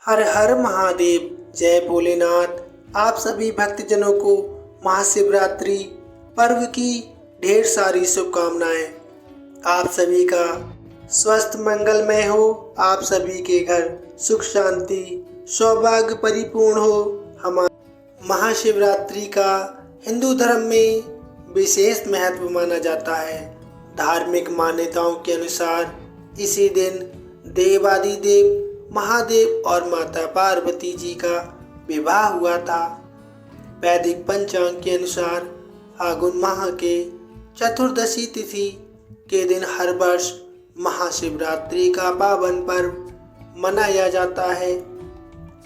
हर हर महादेव। जय भोलेनाथ। आप सभी भक्तजनों को महाशिवरात्रि पर्व की ढेर सारी शुभकामनाएं। आप सभी का स्वस्थ मंगलमय हो। आप सभी के घर सुख शांति सौभाग्य परिपूर्ण हो। हमारी महाशिवरात्रि का हिंदू धर्म में विशेष महत्व माना जाता है। धार्मिक मान्यताओं के अनुसार इसी दिन देवादिदेव महादेव और माता पार्वती जी का विवाह हुआ था। वैदिक पंचांग के अनुसार फागुन माह के चतुर्दशी तिथि के दिन हर वर्ष महाशिवरात्रि का पावन पर्व मनाया जाता है।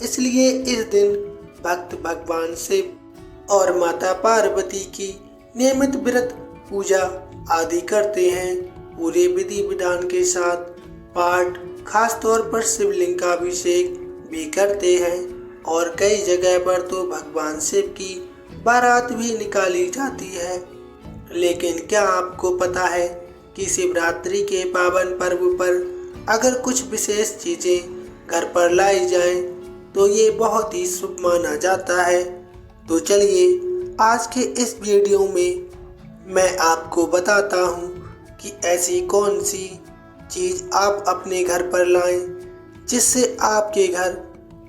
इसलिए इस दिन भक्त भगवान शिव और माता पार्वती की नियमित व्रत पूजा आदि करते हैं। पूरे विधि विधान के साथ पाठ, खास तौर पर शिवलिंग का अभिषेक भी करते हैं और कई जगह पर तो भगवान शिव की बारात भी निकाली जाती है। लेकिन क्या आपको पता है कि शिवरात्रि के पावन पर्व पर अगर कुछ विशेष चीजें घर पर लाई जाएं तो ये बहुत ही शुभ माना जाता है। तो चलिए आज के इस वीडियो में मैं आपको बताता हूँ कि ऐसी कौन सी चीज आप अपने घर पर लाएं जिससे आपके घर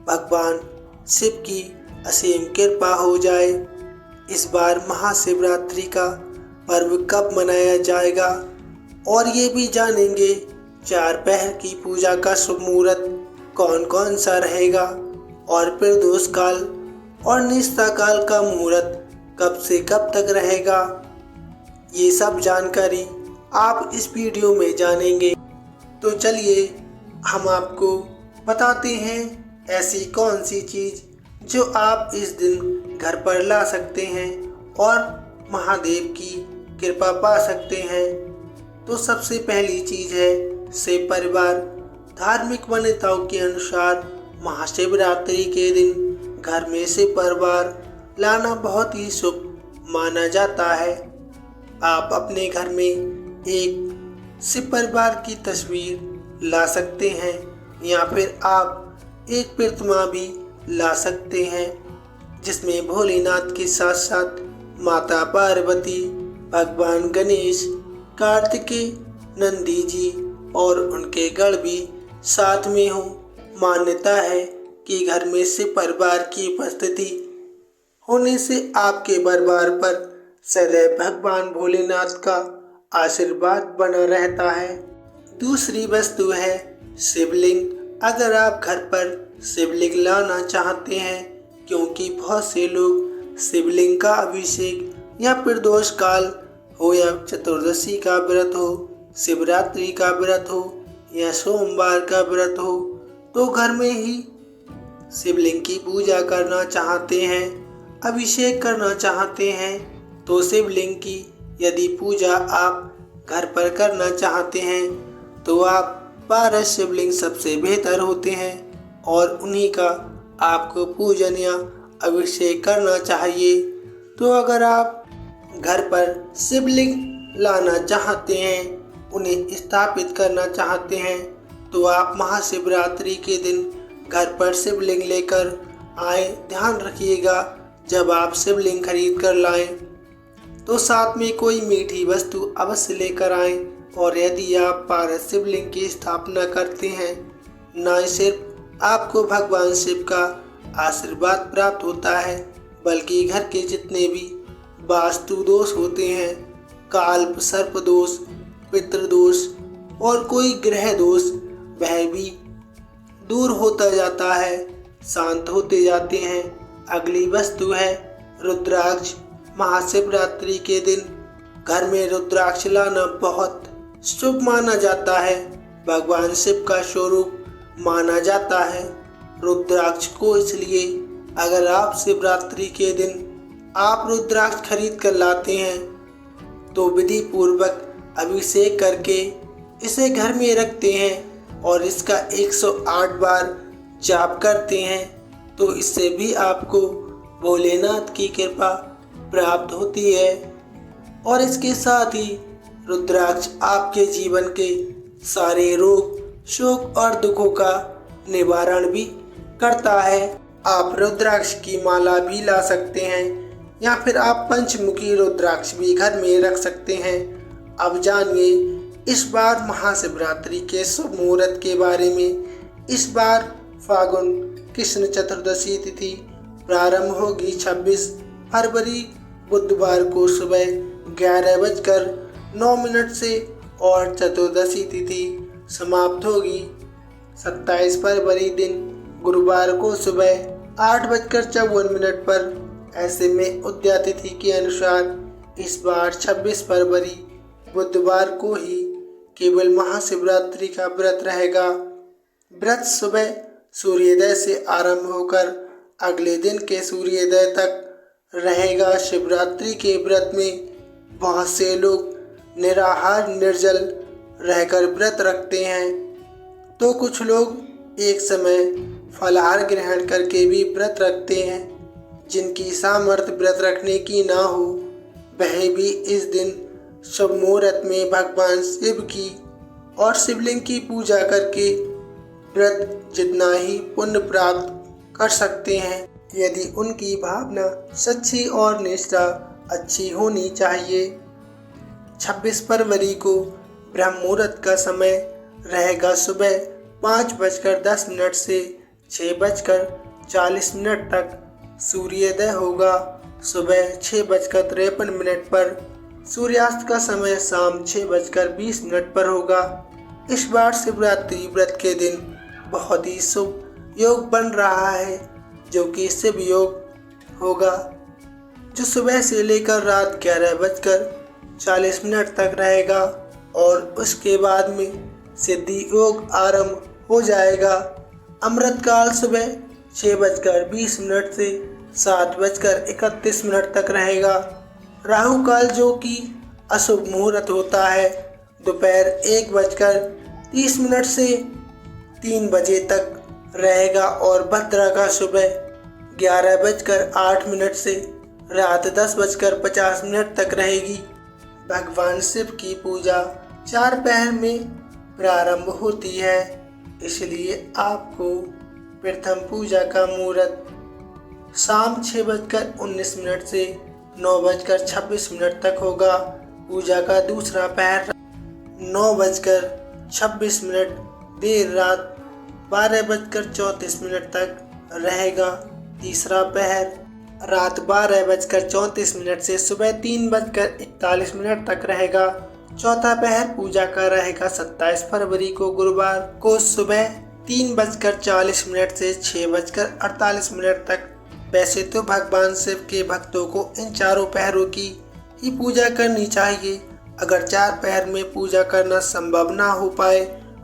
भगवान शिव की असीम कृपा हो जाए। इस बार महाशिवरात्रि का पर्व कब मनाया जाएगा और ये भी जानेंगे 4 पहर की पूजा का शुभ मुहूर्त कौन कौन सा रहेगा और प्रदोष काल और निष्ठा काल का मुहूर्त कब से कब तक रहेगा। ये सब जानकारी आप इस वीडियो में जानेंगे। तो चलिए हम आपको बताते हैं ऐसी कौन सी चीज़ जो आप इस दिन घर पर ला सकते हैं और महादेव की कृपा पा सकते हैं। तो सबसे पहली चीज़ है शिव परिवार। धार्मिक मान्यताओं के अनुसार महाशिवरात्रि के दिन घर में शिव परिवार लाना बहुत ही शुभ माना जाता है। आप अपने घर में एक शिव परिवार की तस्वीर ला सकते हैं या फिर आप एक प्रतिमा भी ला सकते हैं जिसमें भोलेनाथ के साथ साथ माता पार्वती, भगवान गणेश, कार्तिकेय, नंदी जी और उनके गण भी साथ में हो। मान्यता है कि घर में शिव परिवार की उपस्थिति होने से आपके परिवार पर सदैव भगवान भोलेनाथ का आशीर्वाद बना रहता है। दूसरी वस्तु है शिवलिंग। अगर आप घर पर शिवलिंग लाना चाहते हैं, क्योंकि बहुत से लोग शिवलिंग का अभिषेक या प्रदोष काल हो या चतुर्दशी का व्रत हो, शिवरात्रि का व्रत हो या सोमवार का व्रत हो, तो घर में ही शिवलिंग की पूजा करना चाहते हैं, अभिषेक करना चाहते हैं। तो शिवलिंग की यदि पूजा आप घर पर करना चाहते हैं तो आप 12 शिवलिंग सबसे बेहतर होते हैं और उन्हीं का आपको पूजन या अभिषेक करना चाहिए। तो अगर आप घर पर शिवलिंग लाना चाहते हैं, उन्हें स्थापित करना चाहते हैं, तो आप महाशिवरात्रि के दिन घर पर शिवलिंग लेकर आए। ध्यान रखिएगा जब आप शिवलिंग खरीद कर लाएं तो साथ में कोई मीठी वस्तु अवश्य लेकर आएं। और यदि आप 12 शिवलिंग की स्थापना करते हैं, न सिर्फ आपको भगवान शिव का आशीर्वाद प्राप्त होता है, बल्कि घर के जितने भी वास्तु दोष होते हैं, काल्प सर्प दोष, पितृदोष और कोई ग्रह दोष, वह भी दूर होता जाता है, शांत होते जाते हैं। अगली वस्तु है रुद्राक्ष। महाशिवरात्रि के दिन घर में रुद्राक्ष लाना बहुत शुभ माना जाता है। भगवान शिव का स्वरूप माना जाता है रुद्राक्ष को। इसलिए अगर आप शिवरात्रि के दिन आप रुद्राक्ष खरीद कर लाते हैं तो विधि पूर्वक अभिषेक करके इसे घर में रखते हैं और इसका 108 बार जाप करते हैं, तो इससे भी आपको भोलेनाथ की कृपा प्राप्त होती है। और इसके साथ ही रुद्राक्ष आपके जीवन के सारे रोग, शोक और दुखों का निवारण भी करता है। आप रुद्राक्ष की माला भी ला सकते हैं या फिर आप पंचमुखी रुद्राक्ष भी घर में रख सकते हैं। अब जानिए इस बार महाशिवरात्रि के शुभ मुहूर्त के बारे में। इस बार फागुन कृष्ण चतुर्दशी तिथि प्रारंभ होगी 26 फरवरी बुधवार को सुबह 11:09 से और चतुर्दशी तिथि समाप्त होगी 27 फरवरी दिन गुरुवार को सुबह 8:54 पर। ऐसे में उदया तिथि के अनुसार इस बार 26 फरवरी बुधवार को ही केवल महाशिवरात्रि का व्रत रहेगा। व्रत सुबह सूर्योदय से आरंभ होकर अगले दिन के सूर्योदय तक रहेगा। शिवरात्रि के व्रत में बहुत से लोग निराहार निर्जल रहकर व्रत रखते हैं, तो कुछ लोग एक समय फलाहार ग्रहण करके भी व्रत रखते हैं। जिनकी सामर्थ्य व्रत रखने की ना हो वह भी इस दिन शुभ मुहूर्त में भगवान शिव की और शिवलिंग की पूजा करके व्रत जितना ही पुण्य प्राप्त कर सकते हैं, यदि उनकी भावना सच्ची और निष्ठा अच्छी होनी चाहिए। 26 फरवरी को ब्रह्म मुहूर्त का समय रहेगा सुबह 5:10 से 6:40 तक। सूर्योदय होगा सुबह 6:53 पर। सूर्यास्त का समय शाम 6:20 पर होगा। इस बार शिवरात्रि व्रत के दिन बहुत ही शुभ योग बन रहा है, जो कि शिव योग होगा, जो सुबह से लेकर रात 11:40 तक रहेगा और उसके बाद में सिद्धि योग आरंभ हो जाएगा। अमृत काल सुबह 6:20 से 7:31 तक रहेगा। राहु काल, जो कि अशुभ मुहूर्त होता है, दोपहर 1:30 से 3 बजे तक रहेगा और भद्रा का सुबह 11:08 से रात 10:50 तक रहेगी। भगवान शिव की पूजा 4 पहर में प्रारंभ होती है, इसलिए आपको प्रथम पूजा का मुहूर्त शाम 6:19 से 9:26 तक होगा। पूजा का दूसरा पहर 9:26 देर रात 12:34 तक रहेगा। तीसरा पहर रात 12:34 से सुबह 3:41 तक रहेगा। चौथा पहर पूजा का रहेगा 27 फरवरी को गुरुवार को सुबह 3:40 से 6:48 तक। वैसे तो भगवान शिव के भक्तों को इन चारों पहरों की ही पूजा करनी चाहिए। अगर 4 पहर में पूजा करना संभव ना हो पाए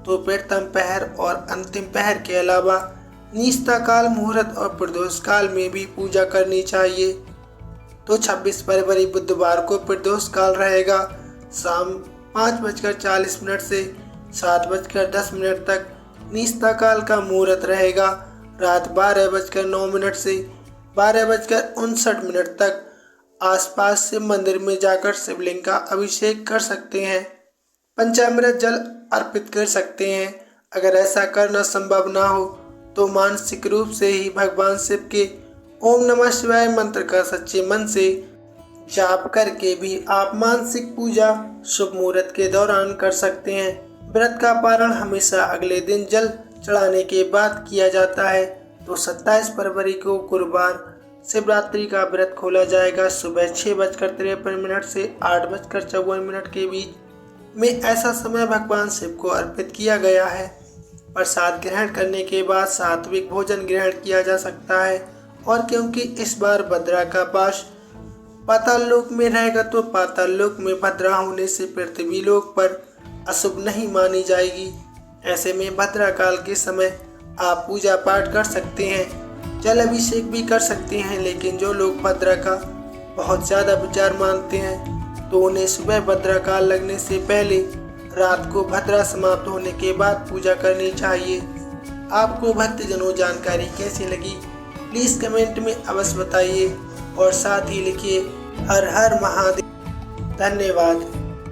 तो प्रथम पहर और अंतिम पहर के अलावा निस्ता काल, मुहूर्त और प्रदोष काल में भी पूजा करनी चाहिए। तो 26 फरवरी बुधवार को प्रदोष काल रहेगा शाम 5:40 से 7:10 तक। निस्ता काल का मुहूर्त रहेगा रात 12:09 से 12:59 तक। आसपास से मंदिर में जाकर शिवलिंग का अभिषेक कर सकते हैं, पंचामृत जल अर्पित कर सकते हैं। अगर ऐसा करना संभव ना हो तो मानसिक रूप से ही भगवान शिव के ओम नमः शिवाय मंत्र का सच्चे मन से जाप करके भी आप मानसिक पूजा शुभ मुहूर्त के दौरान कर सकते हैं। व्रत का पारण हमेशा अगले दिन जल चढ़ाने के बाद किया जाता है। तो 27 फरवरी को गुरुवार शिवरात्रि का व्रत खोला जाएगा सुबह 6:53 से 8:54 के बीच में। ऐसा समय भगवान शिव को अर्पित किया गया है। प्रसाद ग्रहण करने के बाद सात्विक भोजन ग्रहण किया जा सकता है। और क्योंकि इस बार भद्रा का पाश पाताल लोक में रहेगा तो पाताल लोक में भद्रा होने से पृथ्वी लोक पर अशुभ नहीं मानी जाएगी। ऐसे में भद्रा काल के समय आप पूजा पाठ कर सकते हैं, जल अभिषेक भी कर सकते हैं। लेकिन जो लोग भद्रा का बहुत ज़्यादा विचार मानते हैं तो उन्हें सुबह भद्रा काल लगने से पहले रात को भद्रा समाप्त होने के बाद पूजा करनी चाहिए। आपको भक्तजनों जानकारी कैसी लगी प्लीज़ कमेंट में अवश्य बताइए और साथ ही लिखिए हर हर महादेव। धन्यवाद।